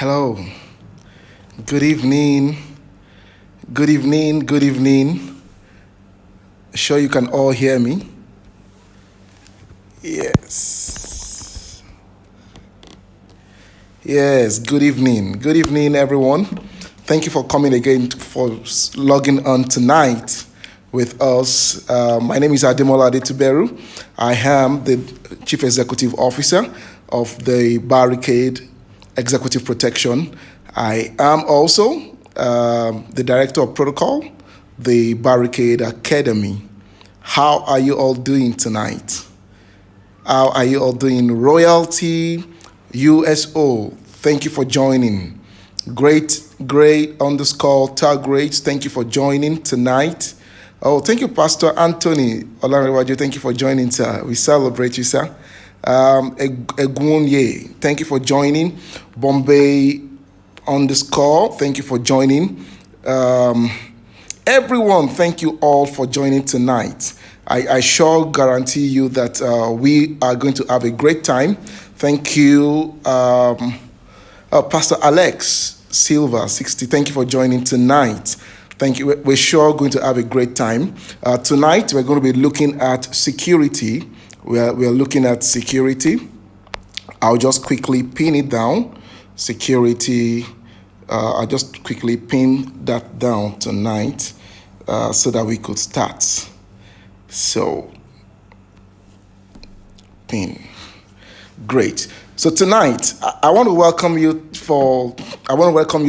Hello. Good evening. Good evening. Good evening. Sure you can all hear me. Yes. Yes. Good evening. Good evening, everyone. Thank you for coming again for logging on tonight with us. My name is Ademola Adetuberu. I am the Chief Executive Officer of the Barricade Executive Protection. I am also the Director of Protocol, the Barricade Academy. How are you all doing tonight? How are you all doing? Royalty USO, thank you for joining. Great underscore tag great, thank you for joining tonight. Oh, thank you, Pastor Anthony Olanrewaju. Thank you for joining, sir. We celebrate you, sir. Egunye, thank you for joining. Bombay underscore, thank you for joining. Everyone, thank you all for joining tonight. I sure guarantee you that we are going to have a great time. Thank you, Pastor Alex Silva 60. Thank you for joining tonight. Thank you. We're sure going to have a great time. Tonight, we're going to be looking at security. We're looking at security. I'll just quickly pin it down. Security. I'll just quickly pin that down tonight so that we could start. So, pin. Great. So tonight, I want to welcome you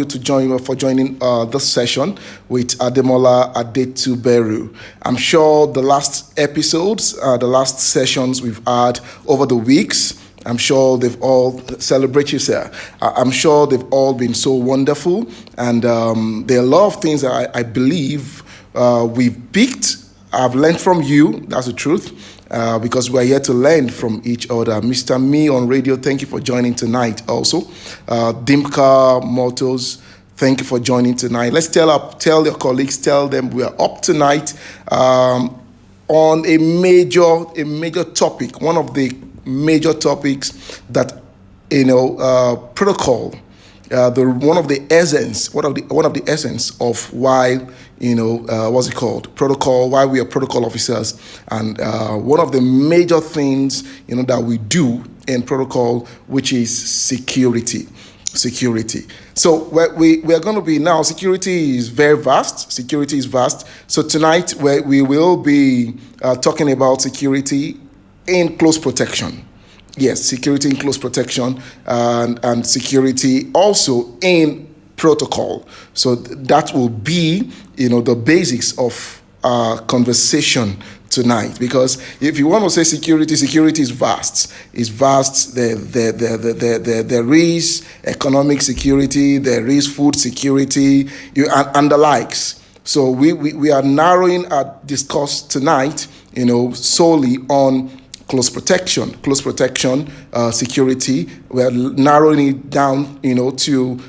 to joining this session with Ademola Adetuberu. I'm sure the last episodes, the last sessions we've had over the weeks, I'm sure they've all celebrate you, sir. I'm sure they've all been so wonderful, and there are a lot of things that I believe we've picked. I've learned from you. That's the truth. Because we're here to learn from each other. Mr. Me on radio, thank you for joining tonight also. Dimka Motors, thank you for joining tonight. Let's tell your colleagues, tell them we are up tonight on a major topic. One of the major topics that, protocol, one of the essence of why, what's it called? Protocol, why we are protocol officers. And one of the major things, that we do in protocol, which is security. So we are going to be now, security is very vast. Security is vast. So tonight we will be talking about security in close protection. Yes, security in close protection and security also in protocol. So that will be, the basics of our conversation tonight. Because if you want to say security is vast. It's vast. There is economic security. There is food security, and the likes. So we are narrowing our discourse tonight, solely on close protection, security. We're narrowing it down, to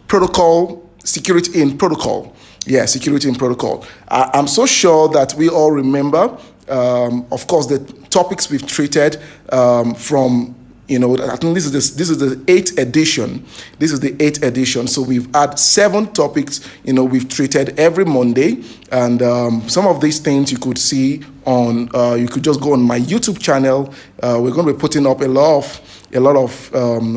protocol, security in protocol. Yeah, security in protocol. I'm so sure that we all remember, of course, the topics we've treated from. I think this is the 8th edition. This is the 8th edition. So we've had 7 topics, we've treated every Monday. And some of these things you could see on, you could just go on my YouTube channel. We're going to be putting up a lot of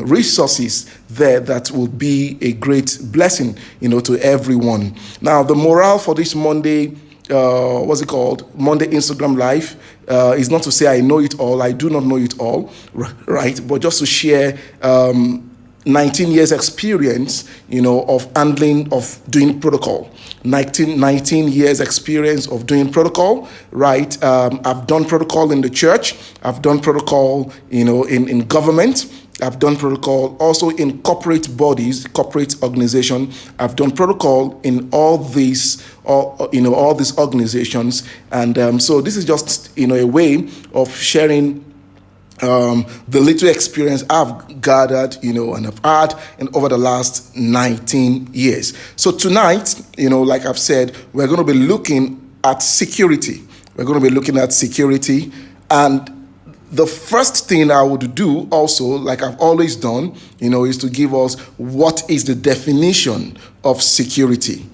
resources there that will be a great blessing, to everyone. Now, the morale for this Monday, Monday Instagram Live, is not to say I know it all. I do not know it all, right? But just to share 19 years experience, of doing protocol. 19 years experience of doing protocol, right? I've done protocol in the church. I've done protocol, in government. I've done protocol also in corporate bodies, corporate organization. I've done protocol in all these organizations. And so this is just, a way of sharing the little experience I've gathered, and I've had over the last 19 years. So tonight, like I've said, we're going to be looking at security. We're going to be looking at security, and the first thing I would do also, like I've always done, is to give us what is the definition of security.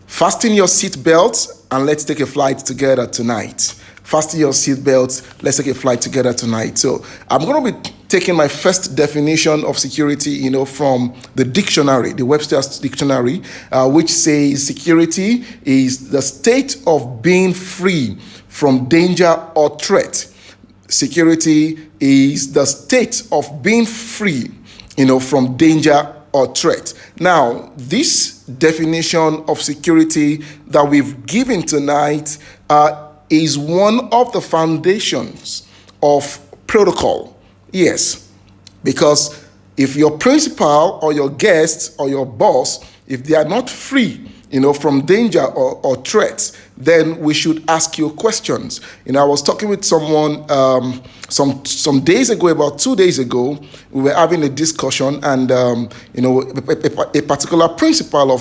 Fasten your seatbelts and let's take a flight together tonight. Fasten your seatbelts, let's take a flight together tonight. So I'm going to be taking my first definition of security, from the dictionary, the Webster's dictionary, which says security is the state of being free from danger or threat. Security is the state of being free, from danger or threat. Now, this definition of security that we've given tonight is one of the foundations of protocol. Yes, because if your principal or your guest or your boss, if they are not free, from danger or threats, then we should ask you questions. I was talking with someone some days ago, about 2 days ago. We were having a discussion, and a particular principal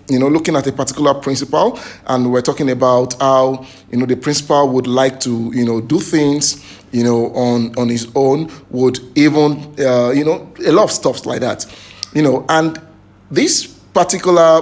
looking at a particular principal, and we're talking about how the principal would like to do things on his own, would even a lot of stuff like that, and this particular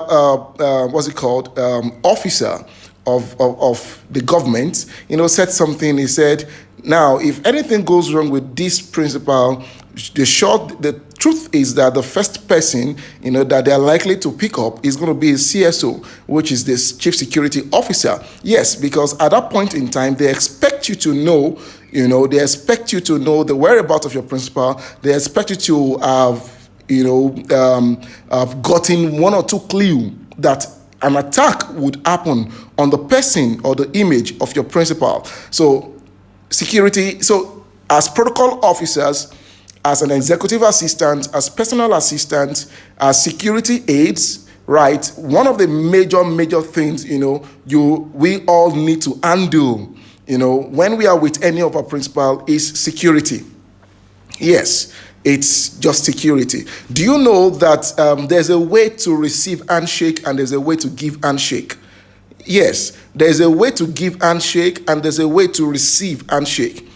officer of the government said something. He said, now if anything goes wrong with this principal, the truth is that the first person that they're likely to pick up is going to be a CSO, which is this chief security officer. Yes, because at that point in time they expect you to know they expect you to know the whereabouts of your principal. They expect you to have I've gotten one or two clues that an attack would happen on the person or the image of your principal. So security, so as protocol officers, as an executive assistant, as personal assistant, as security aides, right, one of the major things, we all need to handle, when we are with any of our principal is security. Yes. It's just security. Do you know that there's a way to receive handshake and there's a way to give handshake? Yes, there's a way to give handshake and there's a way to receive handshake.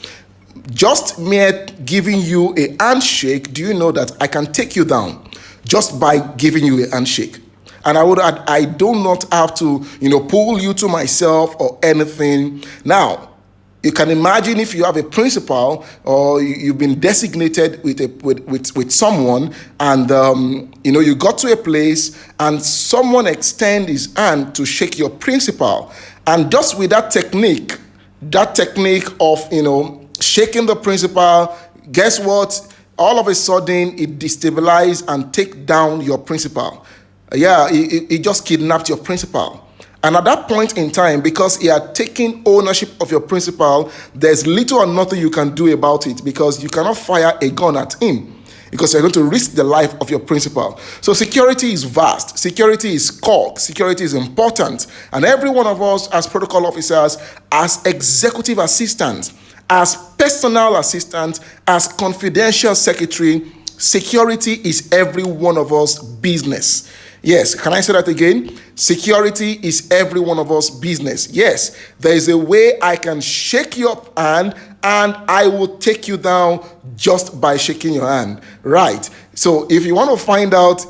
Just mere giving you a handshake, do you know that I can take you down just by giving you a handshake? And I do not have to, pull you to myself or anything. Now, you can imagine if you have a principal or you've been designated with someone, and you got to a place and someone extend his hand to shake your principal, and just with that technique of shaking the principal, guess what? All of a sudden it destabilize and take down your principal. Yeah, it just kidnapped your principal. And at that point in time, because he had taken ownership of your principal, there's little or nothing you can do about it, because you cannot fire a gun at him, because you're going to risk the life of your principal. So security is vast. Security is core. Security is important. And every one of us as protocol officers, as executive assistants, as personal assistants, as confidential secretary, security is every one of us business. Yes, can I say that again? Security is every one of us business. Yes, there is a way I can shake your hand and I will take you down just by shaking your hand. Right. So if you want to find out,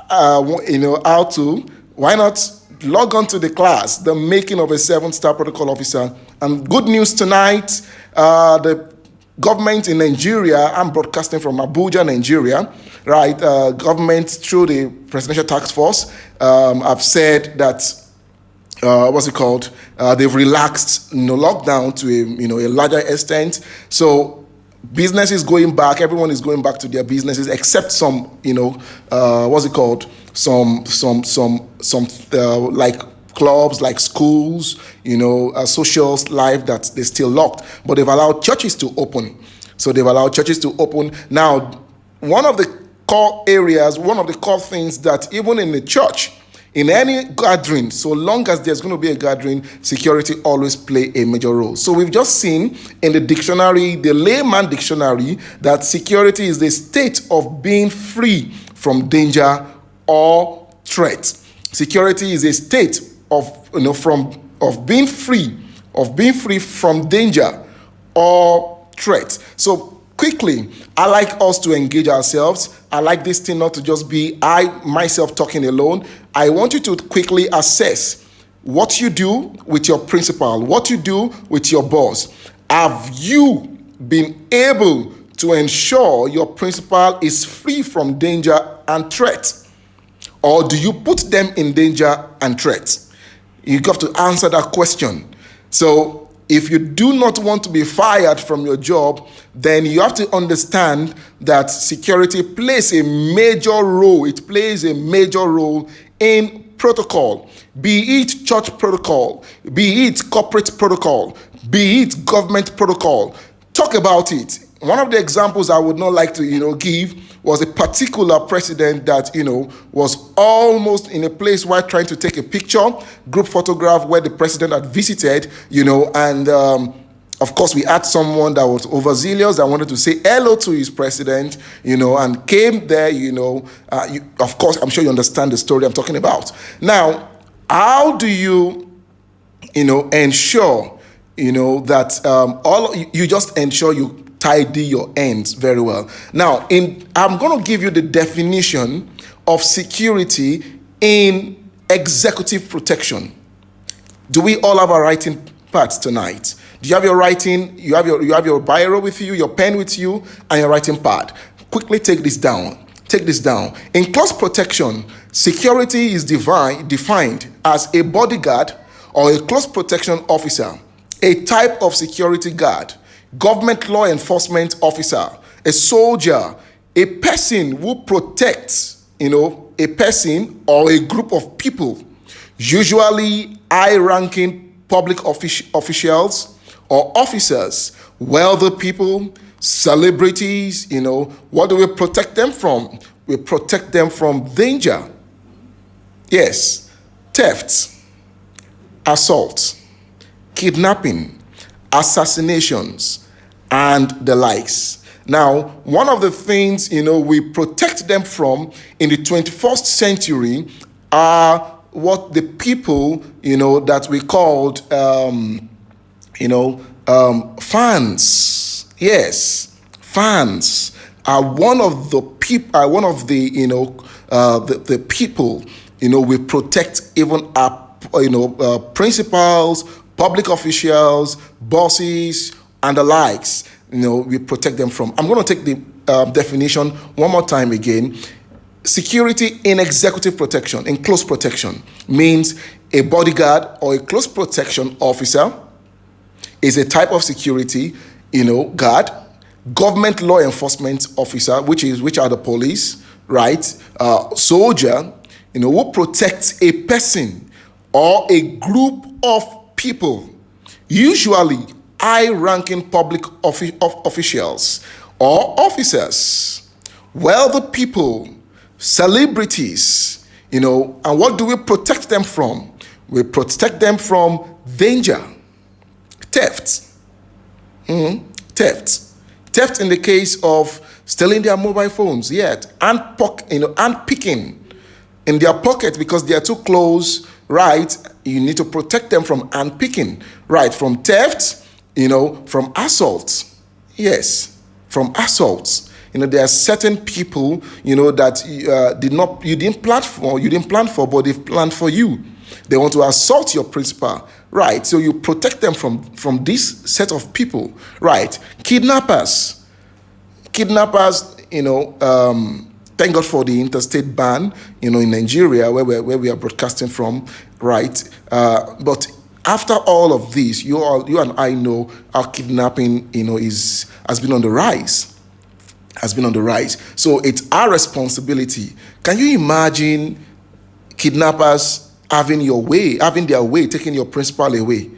how to, why not log on to the class, The Making of a 7-Star Protocol Officer. And good news tonight, the government in Nigeria, I'm broadcasting from Abuja, Nigeria, right? Government through the Presidential Task Force have said that they've relaxed lockdown to a larger extent. So business is going back. Everyone is going back to their businesses, except some like clubs, like schools, social life that they still locked, but they've allowed churches to open. So they've allowed churches to open. Now, one of the core things that even in the church, in any gathering, so long as there's going to be a gathering, security always play a major role. So we've just seen in the dictionary, the layman dictionary, that security is the state of being free from danger or threat. Security is a state of being free from danger or threat. So quickly, I like us to engage ourselves. I like this thing not to just be I myself talking alone. I want you to quickly assess what you do with your principal, what you do with your boss. Have you been able to ensure your principal is free from danger and threat? Or do you put them in danger and threat? You have to answer that question. So if you do not want to be fired from your job, then you have to understand that security plays a major role. It plays a major role in protocol, be it church protocol, be it corporate protocol, be it government protocol. Talk about it. One of the examples I would not like to, give was a particular president that, was almost in a place while trying to take a picture, group photograph where the president had visited, and of course we had someone that was overzealous that wanted to say hello to his president, and came there, of course, I'm sure you understand the story I'm talking about. Now, how do you, ensure, that you just ensure you tidy your ends very well. Now, I'm going to give you the definition of security in executive protection. Do we all have our writing pads tonight? Do you have your writing? You have your biro with you, your pen with you, and your writing pad. Quickly take this down. Take this down. In close protection, security is defined as a bodyguard or a close protection officer, a type of security guard, government law enforcement officer, a soldier, a person who protects, a person or a group of people, usually high-ranking public officials or officers, wealthy people, celebrities. What do we protect them from? We protect them from danger. Yes, thefts, assault, kidnapping, assassinations, and the likes. Now, one of the things, we protect them from in the 21st century are what the people, that we called, fans. Yes, fans are one of the the people, we protect even our, principals, public officials, bosses, and the likes, we protect them from. I'm going to take the definition one more time again. Security in executive protection, in close protection, means a bodyguard or a close protection officer is a type of security, guard, government law enforcement officer, which are the police, right? Soldier, who protects a person or a group of people, usually high-ranking public officials or officers, wealthy people, celebrities, and what do we protect them from? We protect them from danger, theft, theft in the case of stealing their mobile phones, and picking in their pocket because they are too close, right? You need to protect them from hand picking, right? From theft, from assault. Yes, from assaults. There are certain people, that you didn't plan for, but they've planned for you. They want to assault your principal, right? So you protect them from this set of people, right? Kidnappers, thank God for the interstate ban, in Nigeria, where we are broadcasting from, right? But after all of this, you and I know our kidnapping, has been on the rise. So it's our responsibility. Can you imagine kidnappers having their way, taking your principal away?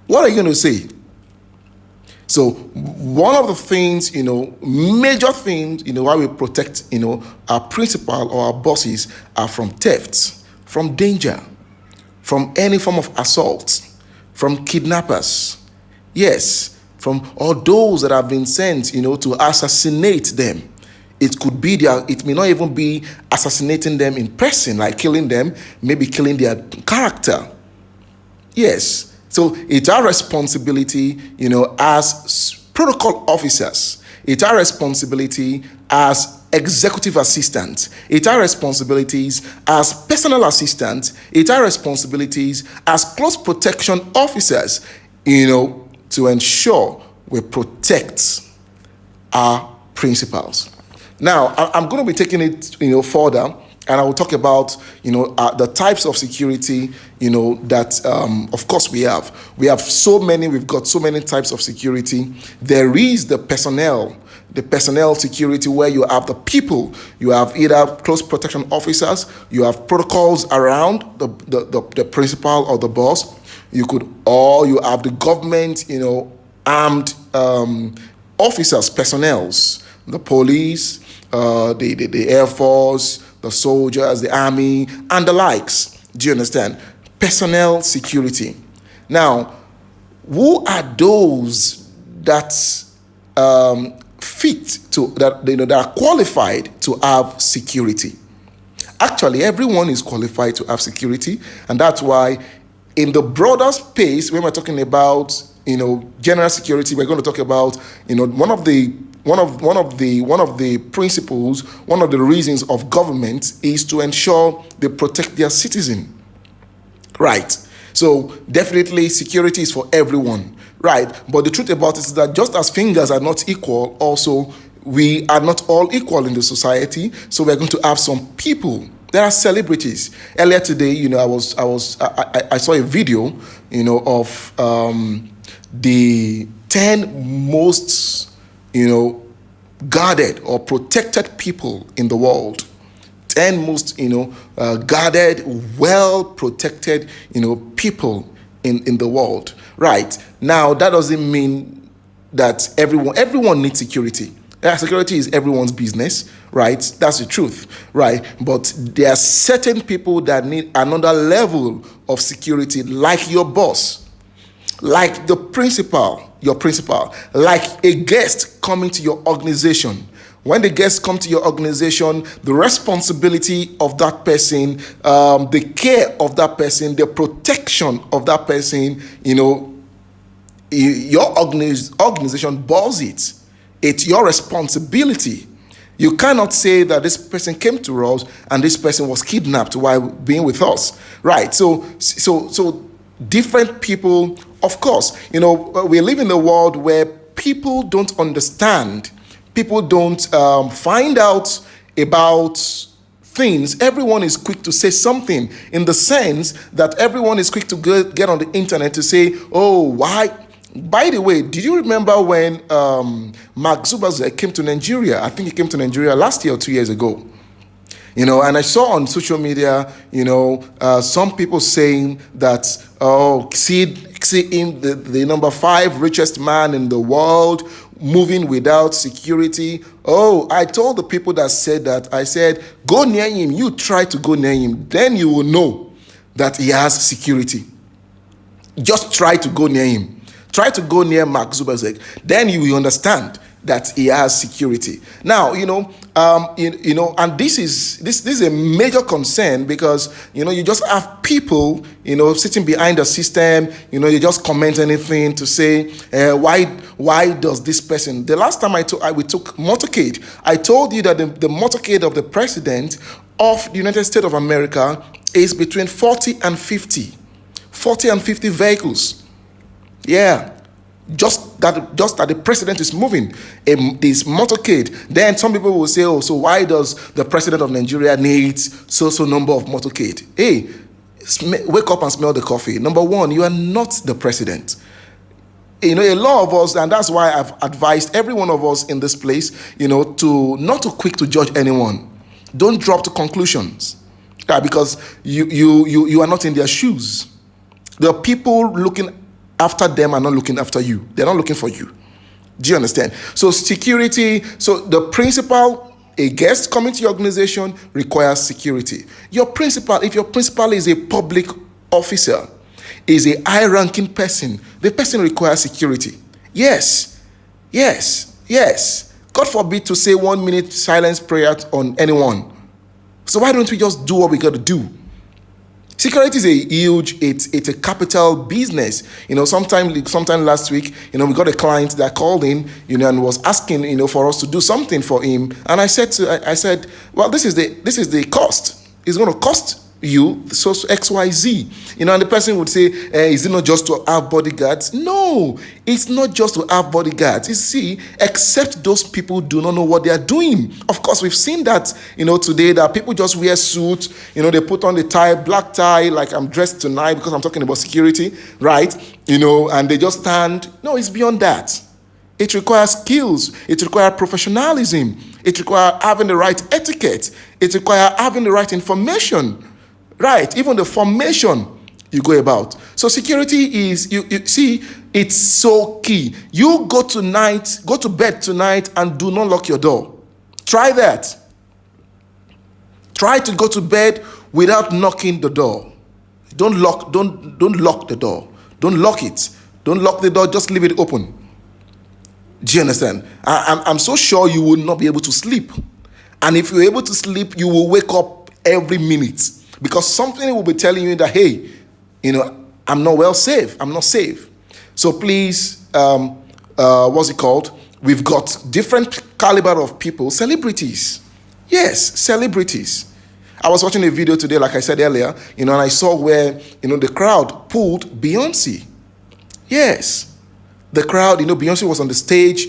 What are you going to say? So one of the things, major things, why we protect, our principal or our bosses are from thefts, from danger, from any form of assault, from kidnappers. Yes, from all those that have been sent, to assassinate them. It may not even be assassinating them in person, like killing them, maybe killing their character. Yes. So it's our responsibility, as protocol officers. It's our responsibility as executive assistants. It's our responsibilities as personal assistants. It's our responsibilities as close protection officers, to ensure we protect our principals. Now, I'm going to be taking it, further, and I will talk about, the types of security, that, of course, we have. We've got so many types of security. There is the personnel security, where you have the people. You have either close protection officers, you have protocols around the principal or the boss. You have the government, armed officers, personnels, the police, the Air Force, the soldiers, the army, and the likes. Do you understand? Personnel security. Now, who are those that that are qualified to have security? Actually, everyone is qualified to have security, and that's why, in the broader space, when we're talking about general security, we're going to talk about one of the principles, one of the reasons of government is to ensure they protect their citizen. Right. So definitely security is for everyone. Right. But the truth about it is that just as fingers are not equal, also we are not all equal in the society. So we're going to have some people. There are celebrities. Earlier today, I saw a video, of the 10 most, guarded or protected people in the world. 10 most, guarded, well protected, people in the world. Right. Now, that doesn't mean that everyone needs security. Security is everyone's business, right? That's the truth, right? But there are certain people that need another level of security, like your boss, like the principal, your principal, like a guest coming to your organization. When the guests come to your organization, the responsibility of that person, the care of that person, the protection of that person, your organization bears it. It's your responsibility. You cannot say that this person came to us and this person was kidnapped while being with us, right? So different people, of course, we live in a world where people don't understand. People don't find out about things. Everyone is quick to say something, in the sense that everyone is quick to get on the internet to say, oh, why? By the way, did you remember when Mark Zuckerberg came to Nigeria? I think he came to Nigeria last year or 2 years ago. And I saw on social media, some people saying that, see him, the number 5 richest man in the world, moving without security. Oh, I told the people that said that, I said, go near him. You try to go near him. Then you will know that he has security. Just try to go near him. Try to go near Mark Zuckerberg. Then you will understand that he has security. Now, and this is a major concern, because you just have people sitting behind the system. You just comment anything to say why does this person? The last time we took motorcade, I told you that the motorcade of the president of the United States of America is between 40 and 50 vehicles. Yeah. Just that the president is moving this motorcade. Then some people will say, oh, so why does the president of Nigeria need so number of motorcade? Hey, wake up and smell the coffee. Number one, you are not the president. A lot of us, and that's why I've advised every one of us in this place, to not too quick to judge anyone. Don't drop to conclusions, because you are not in their shoes. There are people looking after them are not looking after you. They're not looking for you. Do you understand? So security, so the principal, a guest coming to your organization requires security. If your principal is a public officer, is a high-ranking person, the person requires security. Yes. God forbid to say 1 minute silence prayer on anyone. So why don't we just do what we got to do? Security is a huge, it's a capital business. Sometime last week, we got a client that called in, and was asking, for us to do something for him. And I said, well, this is the cost. It's going to cost you so XYZ. And the person would say, is it not just to have bodyguards? No, it's not just to have bodyguards. You see, except those people do not know what they are doing. Of course, we've seen that, today, that people just wear suits, they put on the tie, black tie, like I'm dressed tonight because I'm talking about security, right? And they just stand. No, it's beyond that. It requires skills. It requires professionalism. It requires having the right etiquette. It requires having the right information. Right, even the formation you go about. So security is, you see, it's so key. You go to bed tonight and do not lock your door. Try that. Try to go to bed without knocking the door. Don't lock the door. Don't lock it. Don't lock the door, just leave it open. Do you understand? I'm so sure you will not be able to sleep. And if you're able to sleep, you will wake up every minute. Because something will be telling you that, hey, I'm not well safe. I'm not safe. So please, what's it called? We've got different caliber of people, celebrities. Yes, celebrities. I was watching a video today, like I said earlier, and I saw where, the crowd pulled Beyonce. Yes, the crowd, Beyonce was on the stage,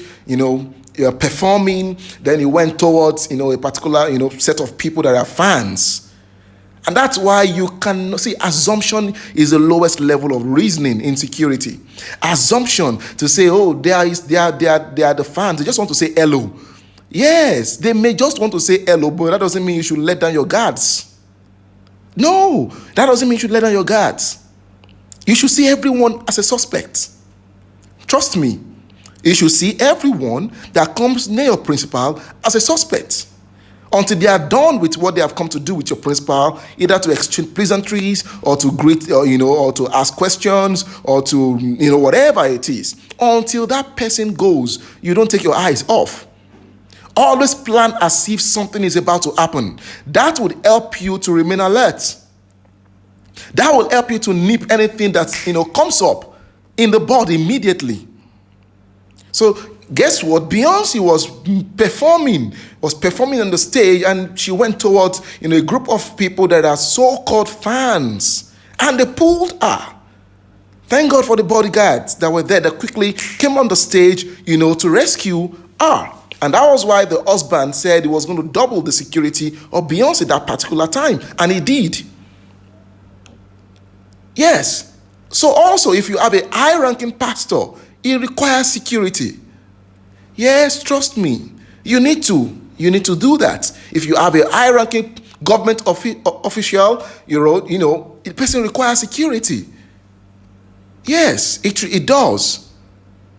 performing. Then he went towards, a particular, set of people that are fans. And that's why you can see assumption is the lowest level of reasoning in security. Assumption to say, oh, they are the fans. They just want to say hello. Yes, they may just want to say hello, but that doesn't mean you should let down your guards. No, that doesn't mean you should let down your guards. You should see everyone as a suspect. Trust me. You should see everyone that comes near your principal as a suspect. Until they are done with what they have come to do with your principal, either to exchange pleasantries or to greet, or to ask questions or to, whatever it is. Until that person goes, you don't take your eyes off. Always plan as if something is about to happen. That would help you to remain alert. That will help you to nip anything that, comes up in the bud immediately. So guess what? Beyonce was performing on the stage, and she went towards a group of people that are so-called fans, and they pulled her. Thank God for the bodyguards that were there that quickly came on the stage, to rescue her. And that was why the husband said he was going to double the security of Beyonce that particular time, and he did. Yes. So also, if you have a high-ranking pastor, it requires security. Yes, trust me. You need to do that. If you have a high-ranking government official, the person requires security. Yes, it does.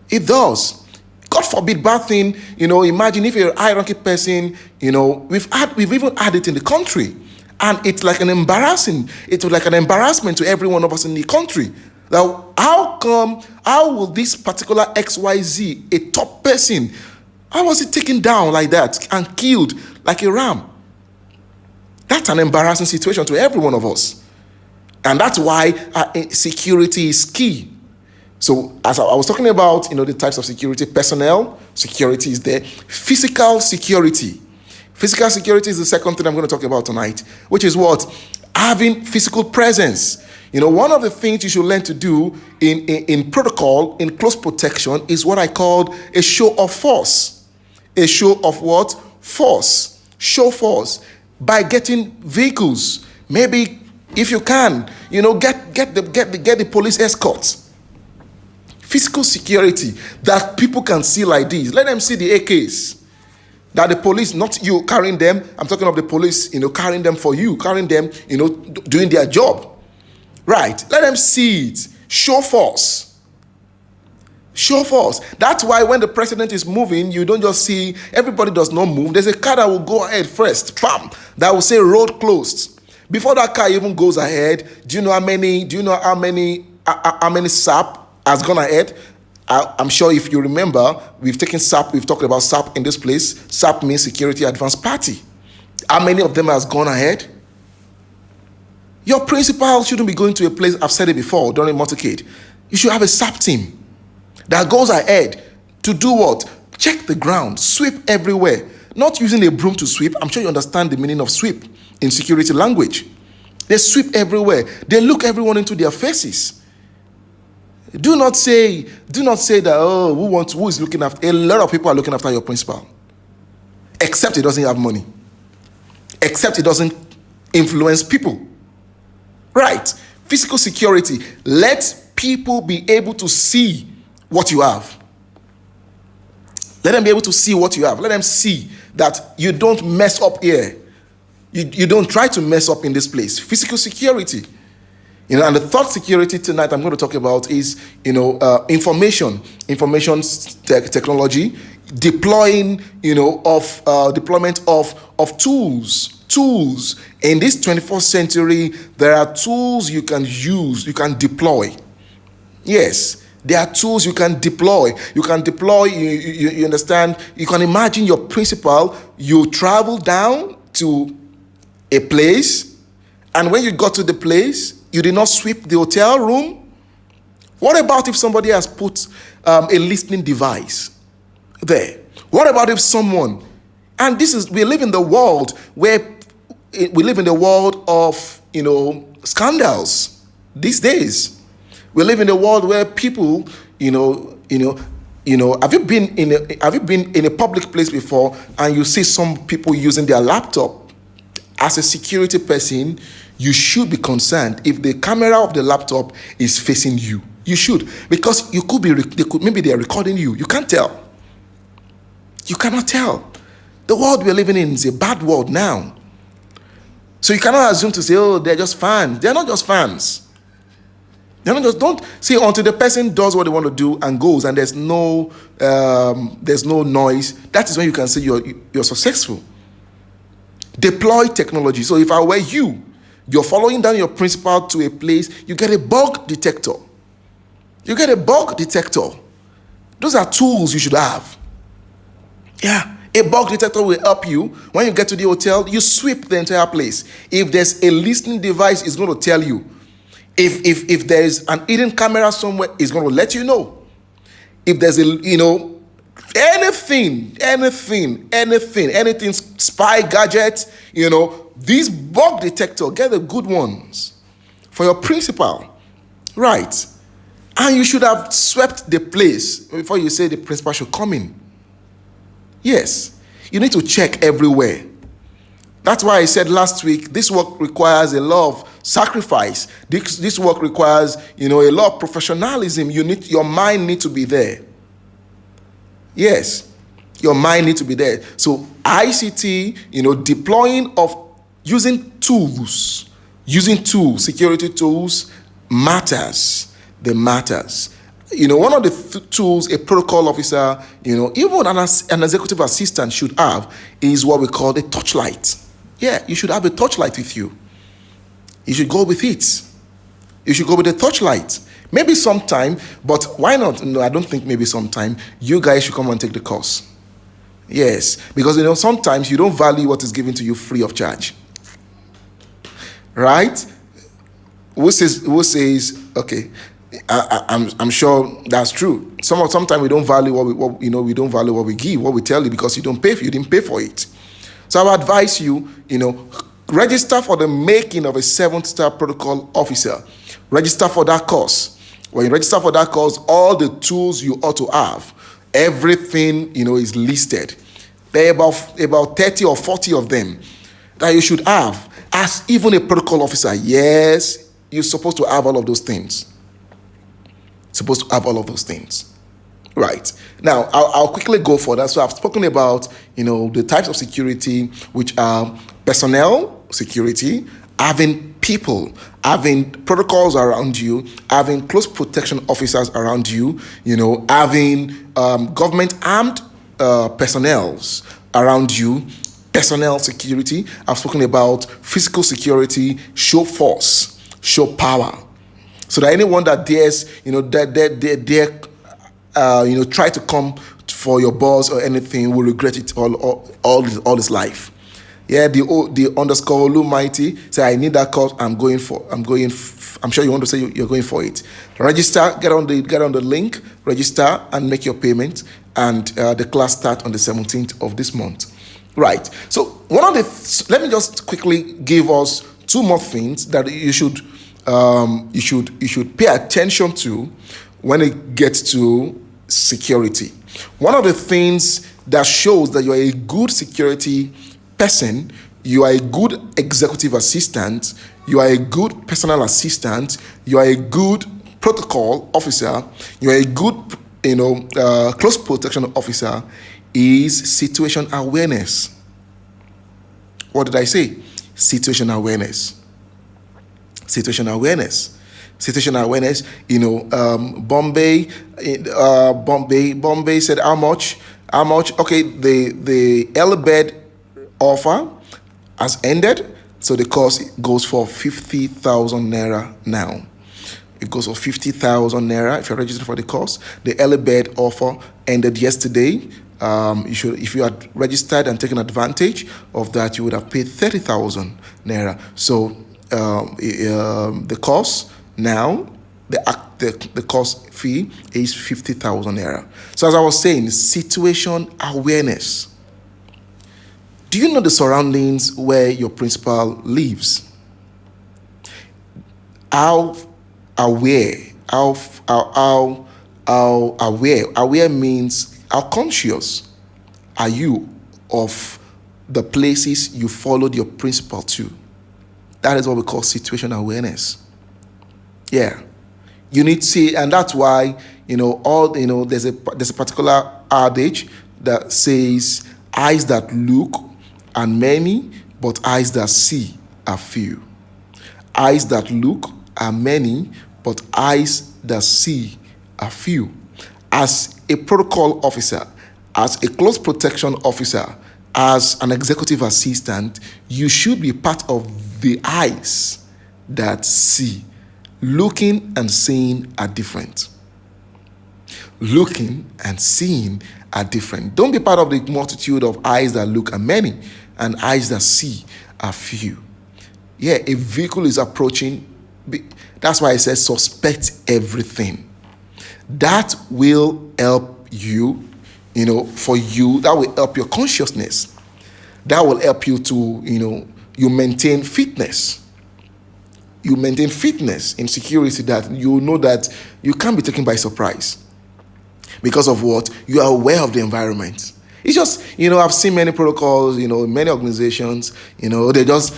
It does. God forbid bad thing. Imagine if you're a high-ranking person. We've even had it in the country, and it's like an embarrassment to every one of us in the country. Now, how will this particular XYZ, a top person, how was it taken down like that and killed like a ram? That's an embarrassing situation to every one of us. And that's why security is key. So as I was talking about, the types of security, personnel security is there. Physical security. Physical security is the second thing I'm going to talk about tonight, which is what? Having physical presence. One of the things you should learn to do in protocol, in close protection, is what I call a show of force. A show of what? Force. Show force. By getting vehicles. Maybe, if you can, get the police escorts. Physical security that people can see like this. Let them see the AKs. That the police, not you carrying them. I'm talking of the police, carrying them for you. Carrying them, doing their job. Right. Let them see it. Show force. Show force. That's why when the president is moving, you don't just see, everybody does not move. There's a car that will go ahead first. Bam! That will say road closed. Before that car even goes ahead, do you know how many SAP has gone ahead? I'm sure if you remember, we've taken SAP, we've talked about SAP in this place. SAP means Security Advanced Party. How many of them has gone ahead? Your principal shouldn't be going to a place, I've said it before, during motorcade. You should have a SAP team that goes ahead to do what? Check the ground, sweep everywhere. Not using a broom to sweep. I'm sure you understand the meaning of sweep in security language. They sweep everywhere. They look everyone into their faces. Do not say that, oh, who is looking after? A lot of people are looking after your principal. Except he doesn't have money. Except he doesn't influence people. Right. Physical security. Let people be able to see what you have. Let them be able to see what you have. Let them see that you don't mess up here. You don't try to mess up in this place. Physical security. And the third security tonight I'm going to talk about is, information technology, deployment of tools. Tools. In this 21st century, there are tools you can use, you can deploy. Yes, there are tools you can deploy. You can deploy, you understand? You can imagine your principal, you travel down to a place, and when you got to the place, you did not sweep the hotel room. What about if somebody has put a listening device there? What about if someone, and we live in the world of, scandals these days. We live in a world where people, have you been in a public place before and you see some people using their laptop? As a security person, you should be concerned if the camera of the laptop is facing you. You should, because maybe they are recording you. You can't tell. You cannot tell. The world we're living in is a bad world now. So you cannot assume to say, oh, they're just fans. They're not just fans. Don't see until the person does what they want to do and goes, and there's no noise. That is when you can say you're successful. Deploy technology. So if I were you're following down your principal to a place, you get a bug detector. Those are tools you should have. Yeah. A bug detector will help you. When you get to the hotel, you sweep the entire place. If there's a listening device, it's going to tell you. If there is an hidden camera somewhere, it's going to let you know. If there's anything, spy gadget, these bug detector, get the good ones for your principal. Right. And you should have swept the place before you say the principal should come in. Yes, you need to check everywhere. That's why I said last week, this work requires a lot of sacrifice. This work requires, a lot of professionalism. Your mind needs to be there. Yes, your mind needs to be there. So ICT, deploying of using tools, security tools matters. They matters. One of the tools a protocol officer, even an executive assistant should have is what we call a torchlight. Yeah, you should have a torchlight with you. You should go with it. You should go with a torchlight. Maybe sometime, but why not? No, I don't think maybe sometime. You guys should come and take the course. Yes, because sometimes you don't value what is given to you free of charge. Right? Who says, okay, I'm sure that's true. Sometimes we don't value we don't value what we give, what we tell you, because you didn't pay for it. So I would advise you, register for the making of a 7-star protocol officer. Register for that course. When you register for that course, all the tools you ought to have, everything is listed. There are about 30 or 40 of them that you should have as even a protocol officer. Yes, you're supposed to have all of those things. Right. Now, I'll quickly go for that. So I've spoken about, the types of security, which are personnel security, having people, having protocols around you, having close protection officers around you, having government armed personnels around you, personnel security. I've spoken about physical security, show force, show power. So that anyone that dares, try to come for your boss or anything will regret it all his life. Yeah, the underscore Almighty say I need that course. I'm sure you want to say you're going for it. Register. Get on the link. Register and make your payment. And the class start on the 17th of this month. Right. So let me just quickly give us two more things that you should pay attention to when it gets to security. One of the things that shows that you are a good security person, you are a good executive assistant, you are a good personal assistant, you are a good protocol officer, you are a good close protection officer, is situation awareness. What did I say? Situation awareness. Situation awareness. Situation awareness. Bombay said how much? Okay, the early bird offer has ended, so the course goes for 50,000 naira now. It goes for 50,000 naira if you're registered for the course. The early bird offer ended yesterday. If you had registered and taken advantage of that, you would have paid 30,000 naira. So the course now, the course fee is 50,000 naira. So as I was saying, situation awareness. Do you know the surroundings where your principal lives? How aware? Aware means how conscious are you of the places you followed your principal to? That is what we call situational awareness. Yeah, you need to see, and that's why there's a particular adage that says, "Eyes that look are many, but eyes that see are few." Eyes that look are many, but eyes that see are few. As a protocol officer, as a close protection officer, as an executive assistant, you should be part of the eyes that see. Looking and seeing are different. Looking and seeing are different. Don't be part of the multitude of eyes that look are many and eyes that see are few. Yeah, a vehicle is approaching. That's why I said suspect everything. That will help you, for you, that will help your consciousness. That will help you to, you maintain fitness. You maintain fitness in security, that you know that you can't be taken by surprise. Because of what? You are aware of the environment. It's just, I've seen many protocols, many organizations, they just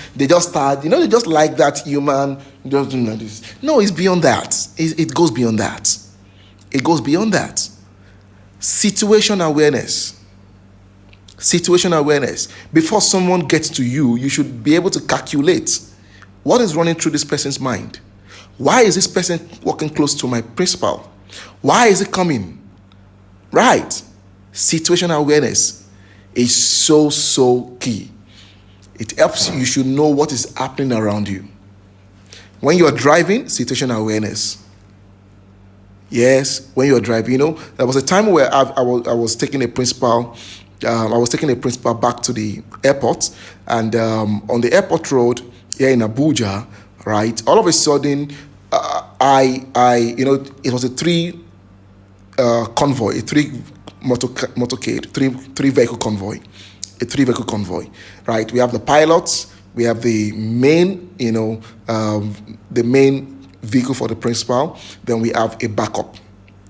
start, they just like that human, just doing like this. No, it's beyond that. It goes beyond that. It goes beyond that. Situation awareness. Situation awareness. Before someone gets to you, you should be able to calculate what is running through this person's mind. Why is this person walking close to my principal? Why is it coming? Right. Situational awareness is so key. It helps you should know what is happening around you. When you are driving, situational awareness. Yes, when you are driving, there was a time where I was taking a principal. I was taking a principal back to the airport, and on the airport road here in Abuja, right? All of a sudden, it was a three convoy, a three motorcade, three vehicle convoy, right? We have the pilots, we have the main, the main vehicle for the principal, then we have a backup,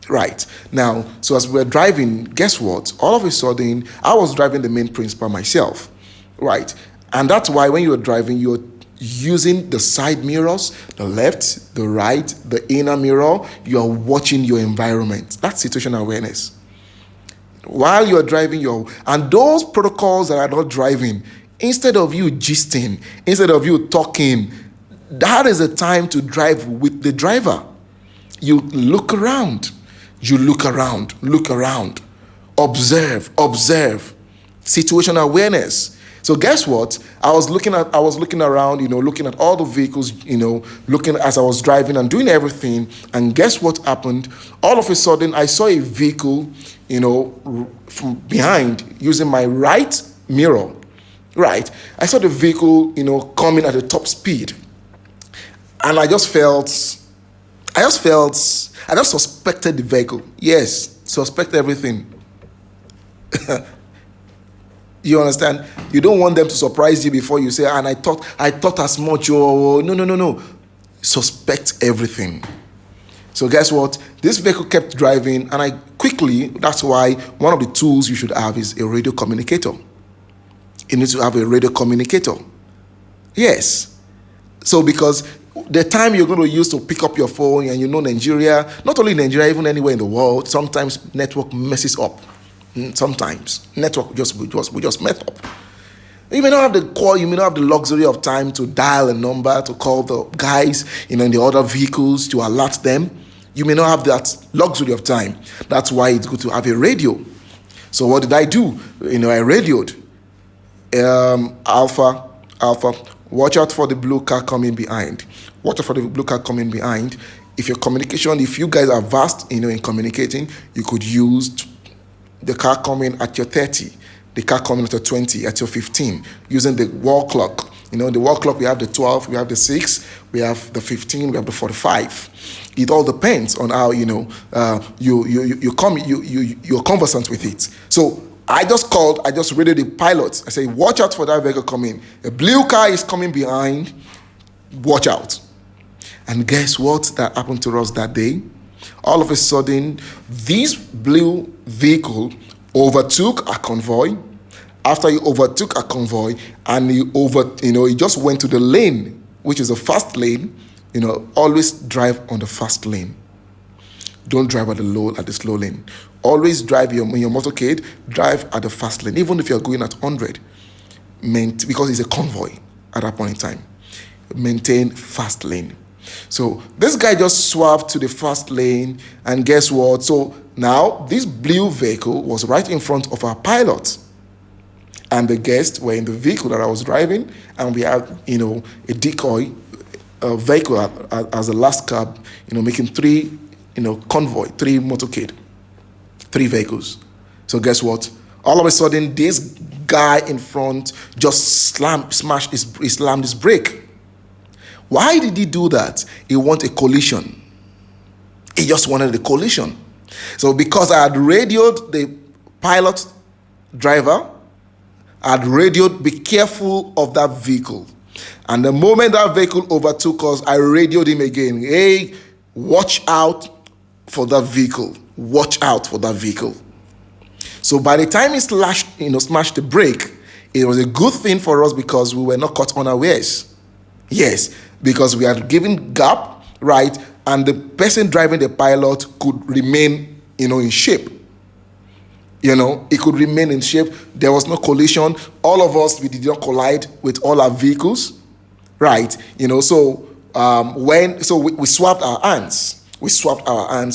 right? Now, so as we were driving, guess what? All of a sudden, I was driving the main principal myself, right? And that's why when you're driving, you're using the side mirrors, the left, the right, the inner mirror. You are watching your environment. That's situational awareness. While you're driving, and those protocols that are not driving, instead of you gisting, instead of you talking, that is a time to drive with the driver. You look around, observe. Situational awareness. So guess what? I was looking around, looking at all the vehicles, looking as I was driving and doing everything. And guess what happened? All of a sudden, I saw a vehicle, from behind, using my right mirror, Right. I saw the vehicle, coming at a top speed. And I just suspected the vehicle. Yes, suspect everything. You understand? You don't want them to surprise you before you say, and I thought as much. Oh, no. Suspect everything. So guess what? This vehicle kept driving, and that's why one of the tools you should have is a radio communicator. You need to have a radio communicator. Yes. So because the time you're going to use to pick up your phone, and Nigeria, not only Nigeria, even anywhere in the world, sometimes network messes up. Sometimes network will just mess up. You may not have the call, you may not have the luxury of time to dial a number, to call the guys, in the other vehicles to alert them. You may not have that luxury of time. That's why it's good to have a radio. So what did I do? I radioed. Alpha, watch out for the blue car coming behind. Watch out for the blue car coming behind. If you guys are vast, in communicating, you could use the car coming at your 30, the car coming at your 20, at your 15, using the wall clock. The wall clock, we have the 12, we have the 6, we have the 15, we have the 45. It all depends on how, you're conversant with it. So I just radioed the pilot. I say, watch out for that vehicle coming. A blue car is coming behind. Watch out. And guess what that happened to us that day? All of a sudden, this blue vehicle overtook a convoy. After he overtook a convoy, and he just went to the lane, which is a fast lane. Always drive on the fast lane. Don't drive at the slow lane. Always drive in your motorcade, drive at the fast lane, even if you're going at 100. Because it's a convoy at that point in time. Maintain fast lane. So this guy just swerved to the fast lane, and guess what? So now this blue vehicle was right in front of our pilot, and the guests were in the vehicle that I was driving, and we had a decoy vehicle as a last cab, making three motorcade, 3 vehicles. So guess what? All of a sudden, this guy in front just slammed his brake. Why did he do that? He wanted a collision. He just wanted a collision. So because I had radioed the pilot driver, I had radioed, be careful of that vehicle. And the moment that vehicle overtook us, I radioed him again. Hey, watch out for that vehicle. Watch out for that vehicle. So by the time he smashed the brake, it was a good thing for us because we were not caught unawares. Yes, because we had given gap, right? And the person driving the pilot could remain, in shape. It could remain in shape. There was no collision. All of us, we did not collide with all our vehicles, right? So we swapped our hands.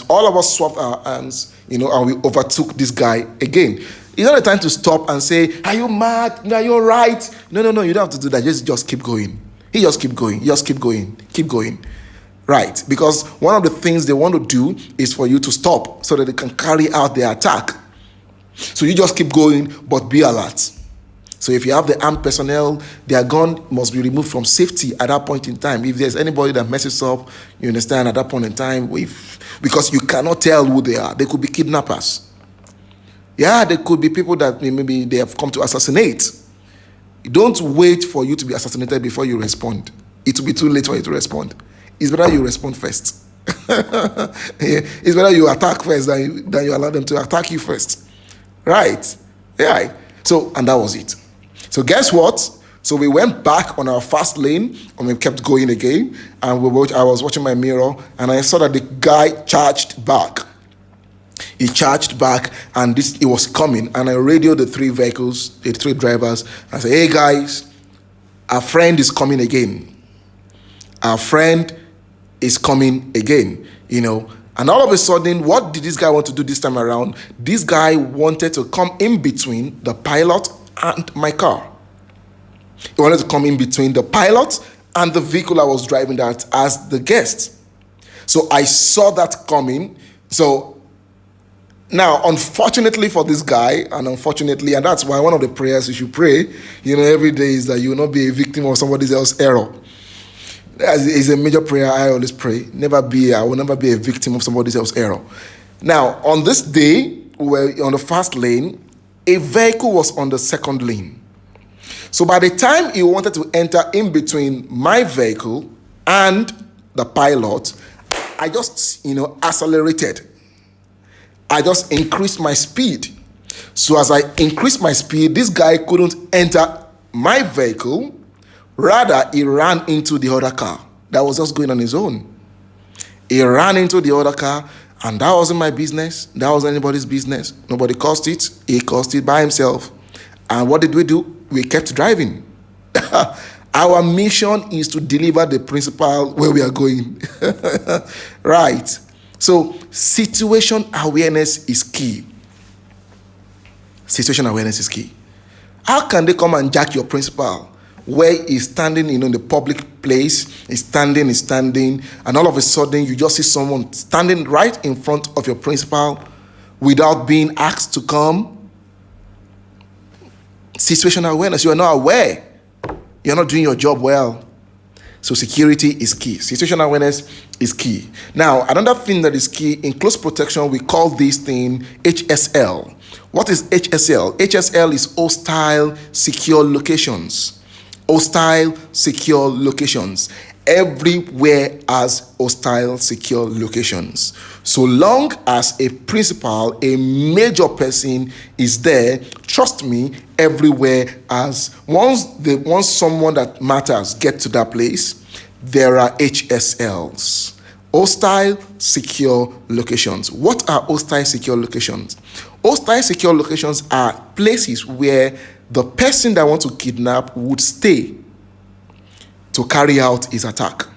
All of us swapped our hands, and we overtook this guy again. It's not a time to stop and say, "Are you mad? Are you all right?" No, you don't have to do that. Just keep going. Keep going. Right? Because one of the things they want to do is for you to stop so that they can carry out their attack. So you just keep going, but be alert. So if you have the armed personnel, their gun must be removed from safety at that point in time. If there's anybody that messes up, you understand, at that point in time, because you cannot tell who they are. They could be kidnappers. Yeah, they could be people that maybe they have come to assassinate. Don't wait for you to be assassinated before you respond. It will be too late for you to respond. It's better you respond first. It's better you attack first than you allow them to attack you first. Right? Yeah. So, and that was it. So guess what? So we went back on our fast lane, and we kept going again. And I was watching my mirror, and I saw that the guy charged back. He charged back, and it was coming. And I radioed the 3 vehicles, the 3 drivers. I said, "Hey guys, our friend is coming again. Our friend is coming again." And all of a sudden, what did this guy want to do this time around? This guy wanted to come in between the pilot and my car. He wanted to come in between the pilot and the vehicle I was driving that as the guest. So I saw that coming. So Now, unfortunately for this guy, and unfortunately, and that's why one of the prayers you should pray, every day is that you will not be a victim of somebody else's error. That is a major prayer I always pray. I will never be a victim of somebody else's error. Now, on this day, we were on the first lane, a vehicle was on the second lane. So by the time he wanted to enter in between my vehicle and the pilot, I just, accelerated. I just increased my speed. So as I increased my speed, this guy couldn't enter my vehicle. Rather, he ran into the other car that was just going on his own. He ran into the other car, and that wasn't my business. That wasn't anybody's business. Nobody caused it. He caused it by himself. And what did we do? We kept driving. Our mission is to deliver the principle where we are going. Right. So, situation awareness is key. Situation awareness is key. How can they come and jack your principal where he's standing, in the public place? He's standing, and all of a sudden you just see someone standing right in front of your principal without being asked to come. Situational awareness. You are not aware. You're not doing your job well. So security is key. Situational awareness is key. Now, another thing that is key in close protection, we call this thing HSL. What is HSL? HSL is hostile secure locations. Hostile secure locations. Everywhere has hostile secure locations. So long as a principal, a major person is there, trust me, everywhere has. Once someone that matters get to that place, there are HSLs. Hostile secure locations. What are hostile secure locations? Hostile secure locations are places where the person that wants to kidnap would stay to carry out his attack.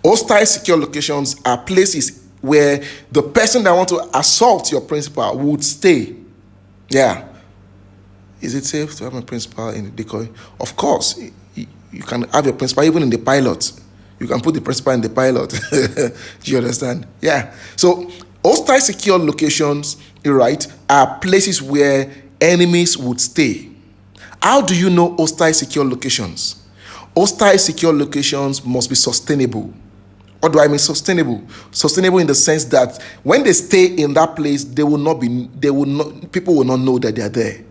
Hostile secure locations are places where the person that wants to assault your principal would stay. Yeah. Is it safe to have a principal in the decoy? Of course. You can have your principal even in the pilot. You can put the principal in the pilot. Do you understand? Yeah. So hostile secure locations, right, are places where enemies would stay. How do you know hostile secure locations? Hostile secure locations must be sustainable. What do I mean sustainable? Sustainable in the sense that when they stay in that place, people will not know that they are there.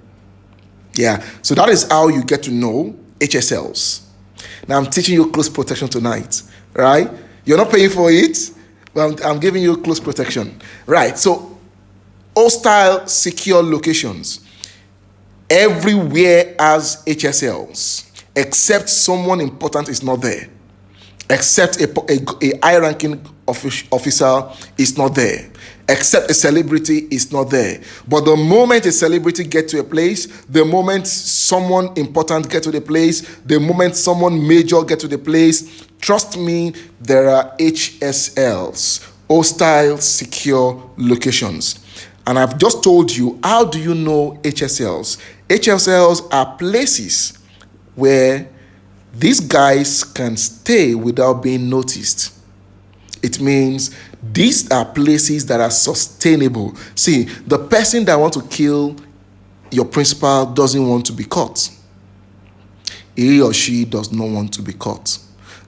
Yeah. So that is how you get to know HSLs. Now I'm teaching you close protection tonight, right? You're not paying for it, but I'm giving you close protection. Right. So hostile secure locations. Everywhere has HSLs. Except someone important is not there. Except a high-ranking officer is not there. Except a celebrity is not there. But the moment a celebrity gets to a place, the moment someone important gets to the place, the moment someone major gets to the place, trust me, there are HSLs, hostile secure locations. And I've just told you, how do you know HSLs? HSLs are places where these guys can stay without being noticed. It means these are places that are sustainable. See, the person that wants to kill your principal doesn't want to be caught. He or she does not want to be caught.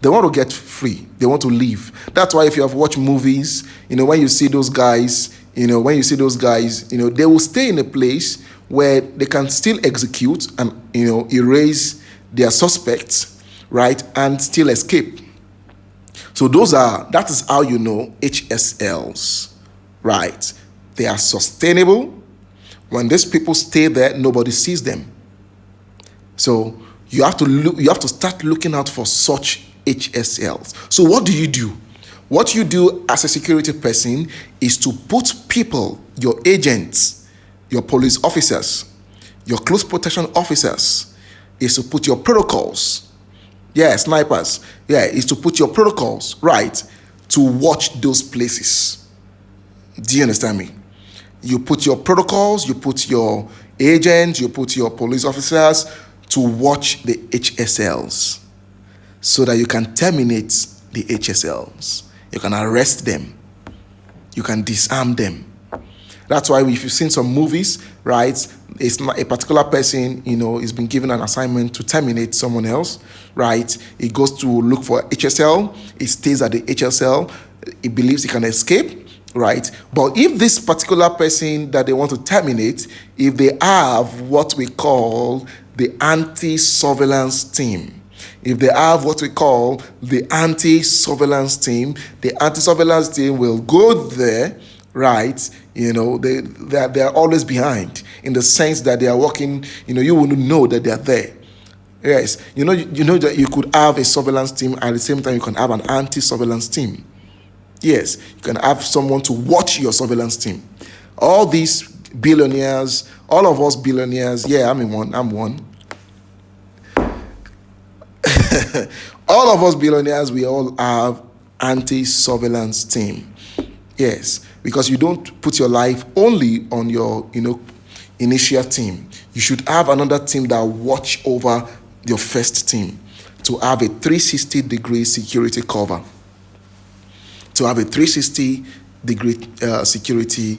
They want to get free. They want to leave. That's why if you have watched movies, when you see those guys, they will stay in a place where they can still execute and, erase their suspects, right, and still escape. So that is how you know HSLs, right? They are sustainable. When these people stay there, nobody sees them. So you have to start looking out for such HSLs. So what do you do? What you do as a security person is to put people, your agents, your police officers, your close protection officers, is to put your protocols. Yeah, snipers. Yeah, is to put your protocols, right, to watch those places. Do you understand me? You put your protocols, you put your agents, you put your police officers to watch the HSLs so that you can terminate the HSLs. You can arrest them. You can disarm them. That's why if you've seen some movies, right, it's not a particular person, is been given an assignment to terminate someone else, right? He goes to look for HSL. He stays at the HSL. He believes he can escape, right? But if this particular person that they want to terminate, if they have what we call the anti-surveillance team, if they have what we call the anti-surveillance team, the anti-surveillance team will go there, right? They are always behind, in the sense that they are working, you will know that they are there. Yes, you know that you could have a surveillance team, at the same time you can have an anti-surveillance team. Yes, you can have someone to watch your surveillance team. All these billionaires, all of us billionaires, yeah, I'm one. All of us billionaires, we all have anti-surveillance team. Yes, because you don't put your life only on your, initial team. You should have another team that watch over your first team, to have a 360-degree security cover. To have a 360-degree security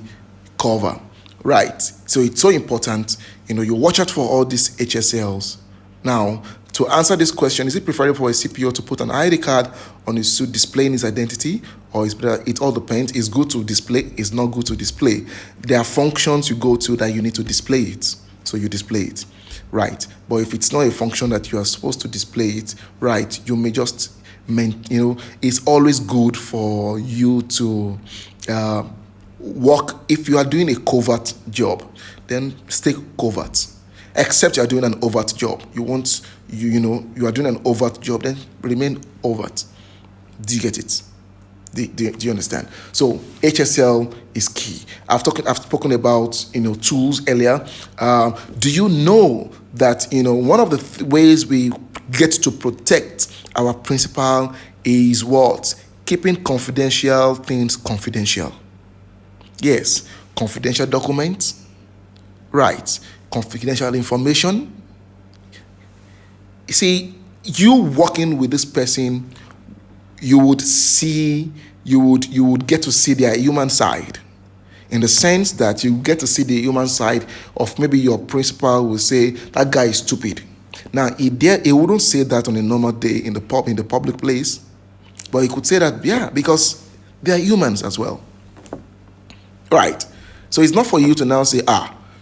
cover, right? So it's so important, you watch out for all these HSLs. Now, to answer this question, is it preferable for a CPO to put an ID card on his suit displaying his identity, or it all depends? It's good to display, it's not good to display. There are functions you go to that you need to display it, so you display it, right? But if it's not a function that you are supposed to display it, right, you may just, it's always good for you to work. If you are doing a covert job, then stay covert. Except you are doing an overt job. You are doing an overt job, then remain overt. Do you get it? Do you understand? So HSL is key. I've spoken about tools earlier. Do you know that one of the ways we get to protect our principal is what? Keeping confidential things confidential. Yes, confidential documents, right? Confidential information. You see, you working with this person, you would get to see their human side, in the sense that you get to see the human side of, maybe your principal will say that guy is stupid. Now, he wouldn't say that on a normal day in the public place, but he could say that, yeah, because they are humans as well, right? So it's not for you to now say,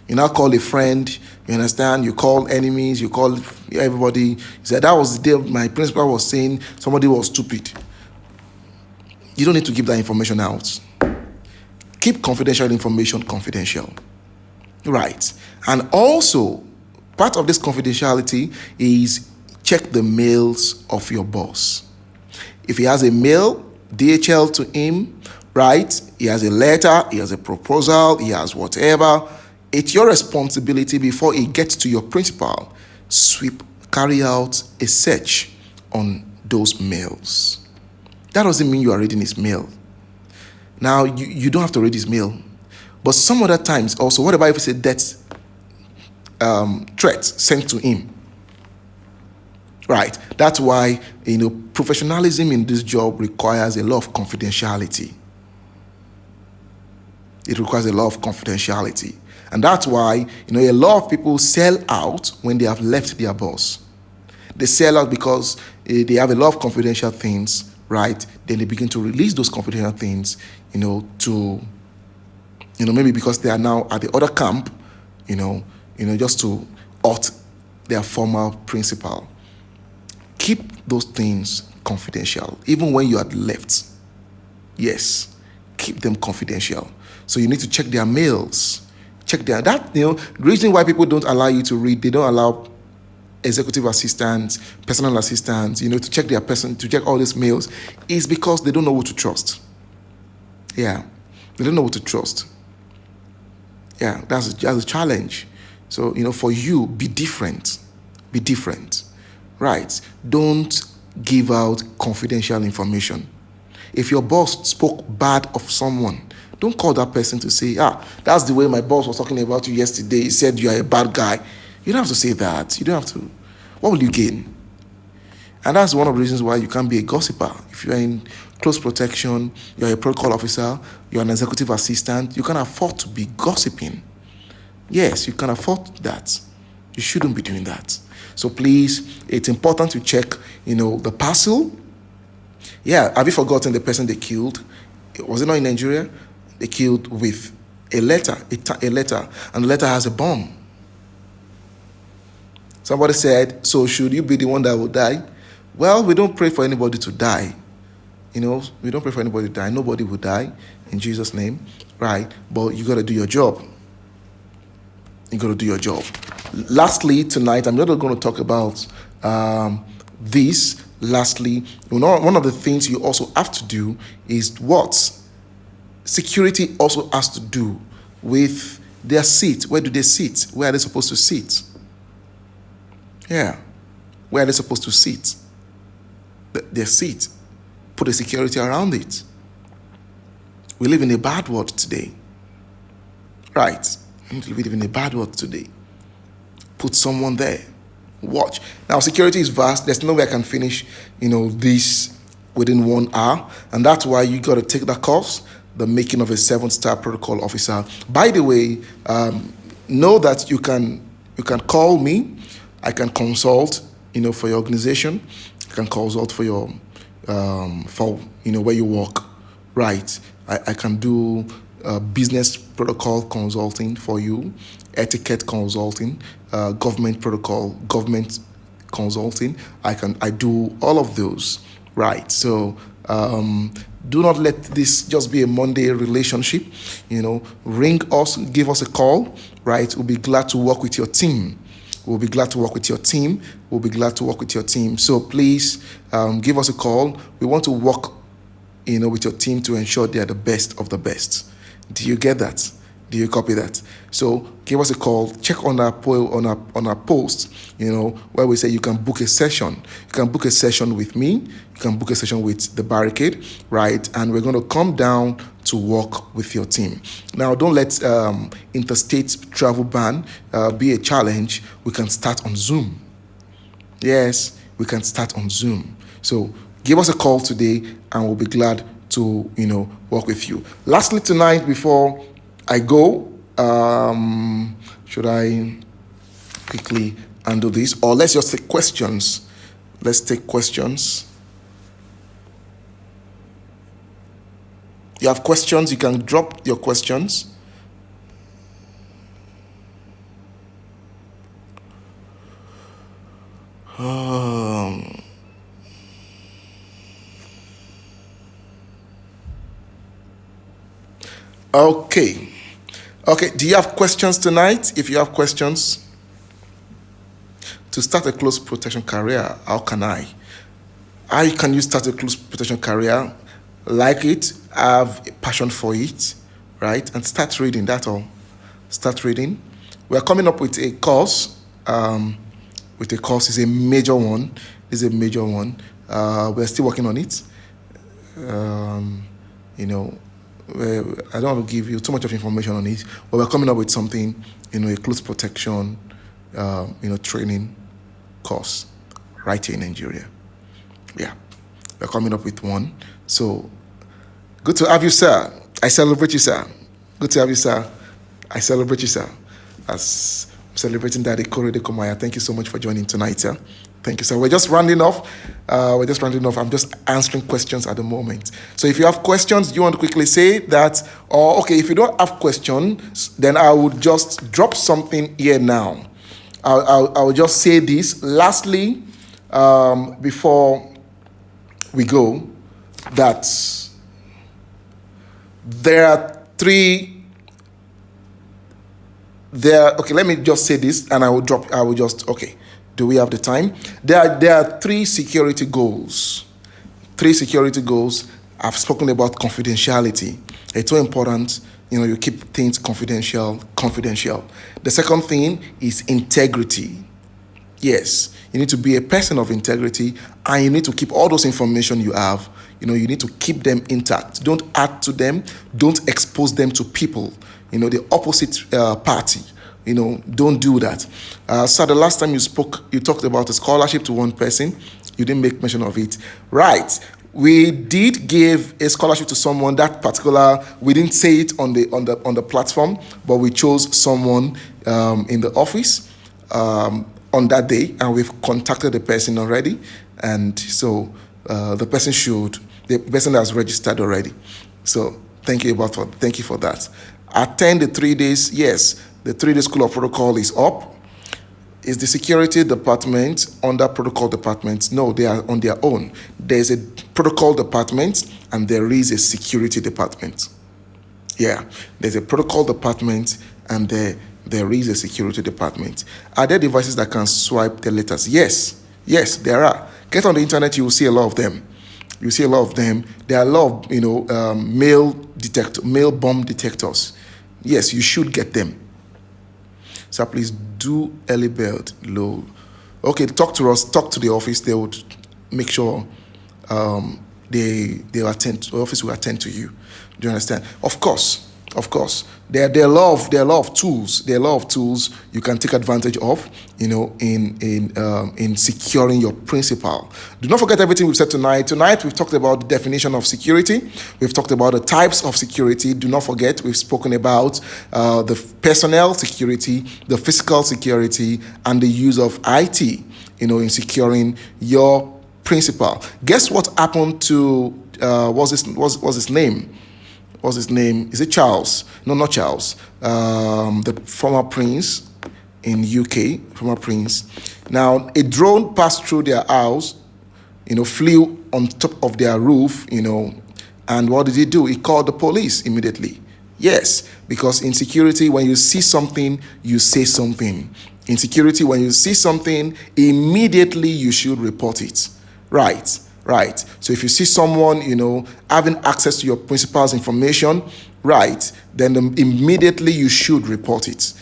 you now call a friend, you understand, you call enemies, you call everybody. You said, that was the day my principal was saying somebody was stupid. You don't need to give that information out. Keep confidential information confidential, right? And also, part of this confidentiality is check the mails of your boss. If he has a mail, DHL to him, right? He has a letter, he has a proposal, he has whatever. It's your responsibility, before it gets to your principal, carry out a search on those mails. That doesn't mean you are reading his mail. Now, you don't have to read his mail. But some other times also, what about if it's a death threat sent to him? Right. That's why, professionalism in this job requires a lot of confidentiality. It requires a lot of confidentiality. And that's why, a lot of people sell out when they have left their boss. They sell out because they have a lot of confidential things, right? Then they begin to release those confidential things, to, maybe because they are now at the other camp, just to hurt their former principal. Keep those things confidential, even when you are left. Yes, keep them confidential. So you need to check their mails. Check the reason why people don't allow you to read, they don't allow executive assistants, personal assistants, to check to check all these mails, is because they don't know who to trust. Yeah, they don't know who to trust. Yeah, that's a challenge. So, for you, be different. Be different, right? Don't give out confidential information. If your boss spoke bad of someone, don't call that person to say, that's the way my boss was talking about you yesterday. He said you are a bad guy. You don't have to say that. You don't have to. What will you gain? And that's one of the reasons why you can't be a gossiper. If you're in close protection, you're a protocol officer, you're an executive assistant, you can afford to be gossiping. Yes, you can afford that. You shouldn't be doing that. So please, it's important to check, the parcel. Yeah, have you forgotten the person they killed? Was it not in Nigeria? They killed with a letter, a letter, and the letter has a bomb. Somebody said, so should you be the one that will die? Well, we don't pray for anybody to die. We don't pray for anybody to die. Nobody will die in Jesus' name, right? But you got to do your job. You got to do your job. Lastly, tonight, I'm not going to talk about this. Lastly, one of the things you also have to do is what? Security also has to do with their seat. Where do they sit? Where are they supposed to sit? Yeah. Where are they supposed to sit? Their seat. Put a security around it. We live in a bad world today. Right. We live in a bad world today. Put someone there. Watch. Now, security is vast. There's no way I can finish, this within 1 hour. And that's why you got to take that course, the making of a 7-star protocol officer. By the way, know that you can call me. I can consult, for your organization. I can consult for your, where you work. Right. I can do business protocol consulting for you, etiquette consulting, government protocol, government consulting. I do all of those. Right. So do not let this just be a Monday relationship. Ring us, give us a call. Right. We'll be glad to work with your team. We'll be glad to work with your team. We'll be glad to work with your team. So please give us a call. We want to work, with your team to ensure they are the best of the best. Do you get that? Do you copy that? So give us a call. Check on our post, where we say you can book a session. You can book a session with me. You can book a session with the barricade, right? And we're going to come down to work with your team. Now, don't let interstate travel ban be a challenge. We can start on Zoom. Yes, we can start on Zoom. So give us a call today and we'll be glad to, work with you. Lastly, tonight, before I go, should I quickly handle this? Or let's just take questions. Let's take questions. You have questions, you can drop your questions. Okay. Do you have questions tonight? If you have questions, to start a close protection career, how can you start a close protection career? Like it, have a passion for it, right? And start reading, that's all. Start reading. We are coming up with a course. Is a major one. We're still working on it. I don't want to give you too much of information on it, but we're coming up with something, a close protection, training course right here in Nigeria. Yeah, we're coming up with one. So, good to have you, sir. I celebrate you, sir. Good to have you, sir. I celebrate you, sir. As celebrating Daddy Kore de Komaya. Thank you so much for joining tonight, sir. Thank you, sir. We're just rounding off. I'm just answering questions at the moment. So if you have questions, you want to quickly say that, or okay, if you don't have questions, then I would just drop something here now. I'll just say this. Lastly, before we go, that there are three. Okay, let me just say this, and do we have the time? There are three security goals. I've spoken about confidentiality. It's so important, you keep things confidential. The second thing is integrity. Yes, you need to be a person of integrity, and you need to keep all those information you have. You need to keep them intact. Don't add to them. Don't expose them to people. The opposite party. Don't do that. So the last time you spoke, you talked about a scholarship to one person. You didn't make mention of it. Right. We did give a scholarship to someone that particular. We didn't say it on the platform, but we chose someone in the office on that day, and we've contacted the person already, and so the person has registered already. So thank you for that. Attend the 3 days. Yes, the 3 day School of Protocol is up. Is the security department under protocol department? No, they are on their own. There's a protocol department and there is a security department. Yeah, there's a protocol department and there is a security department. Are there devices that can swipe the letters? Yes, there are. Get on the internet, you will see a lot of them. There are a lot of mail bomb detectors. Yes, you should get them. So please do early bird low. Okay, talk to us. Talk to the office. They would make sure they attend. The office will attend to you. Do you understand? Of course. There are a lot of tools. There are a lot of tools you can take advantage of. In securing your principal. Do not forget everything we've said tonight. Tonight we've talked about the definition of security. We've talked about the types of security. Do not forget we've spoken about the personnel security, the physical security, and the use of IT. In securing your principal. Guess what happened to what's his name? What's his name? Is it Charles? No, not Charles. The former prince in UK, former prince. Now, a drone passed through their house, flew on top of their roof, and what did he do? He called the police immediately. Yes, because in security, when you see something, you say something. In security, when you see something, immediately you should report it. Right. So if you see someone, having access to your principal's information, right, then immediately you should report it.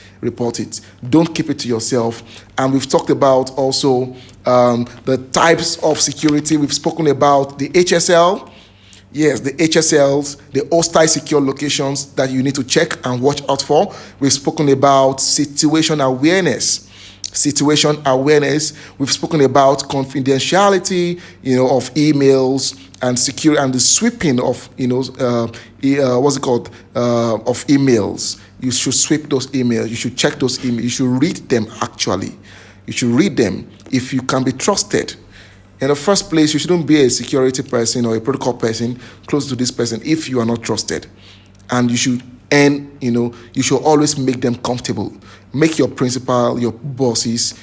Don't keep it to yourself. And we've talked about also the types of security. We've spoken about the HSL. Yes, the HSLs, the hostile secure locations that you need to check and watch out for. We've spoken about situation awareness. We've spoken about confidentiality, of emails and secure and the sweeping of, of emails. You should sweep those emails. You should check those emails. You should read them. Actually, you should read them if you can be trusted. In the first place, you shouldn't be a security person or a protocol person close to this person if you are not trusted, and you should. And, you should always make them comfortable. Make your principal, your bosses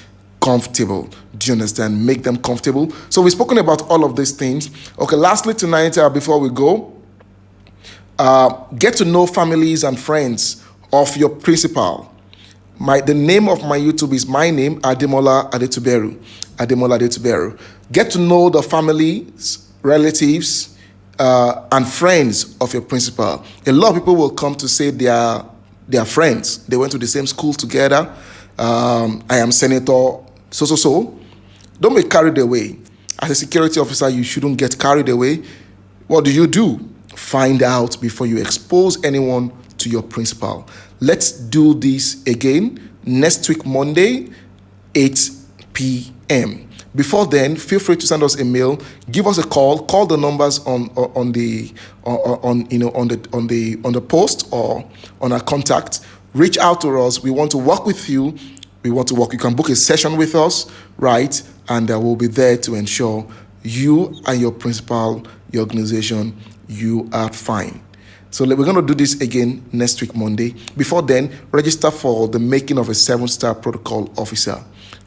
comfortable. Do you understand? Make them comfortable. So we've spoken about all of these things. Okay, lastly tonight, before we go, get to know families and friends of your principal. The name of my YouTube is my name, Ademola Adetuberu. Get to know the families, relatives, and friends of your principal. A lot of people will come to say they are friends. They went to the same school together. I am Senator so. Don't be carried away. As a security officer, you shouldn't get carried away. What do? Find out before you expose anyone to your principal. Let's do this again next week, Monday, 8 p.m. Before then, feel free to send us a mail, give us a call the numbers on the post or on our contact. Reach out to us. We want to work with you. You can book a session with us, right? And we'll be there to ensure you and your principal, your organization, you are fine. So we're going to do this again next week, Monday. Before then, register for the making of a 7-star protocol officer.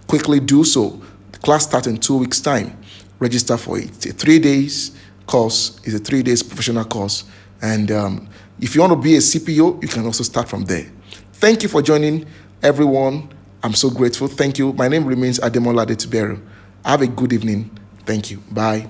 Quickly do so. Class starts in 2 weeks' time. Register for it. It's a 3 days course. It's a 3 days professional course. And if you want to be a CPO, you can also start from there. Thank you for joining, everyone. I'm so grateful. Thank you. My name remains Ademola Adetuberu. Have a good evening. Thank you. Bye.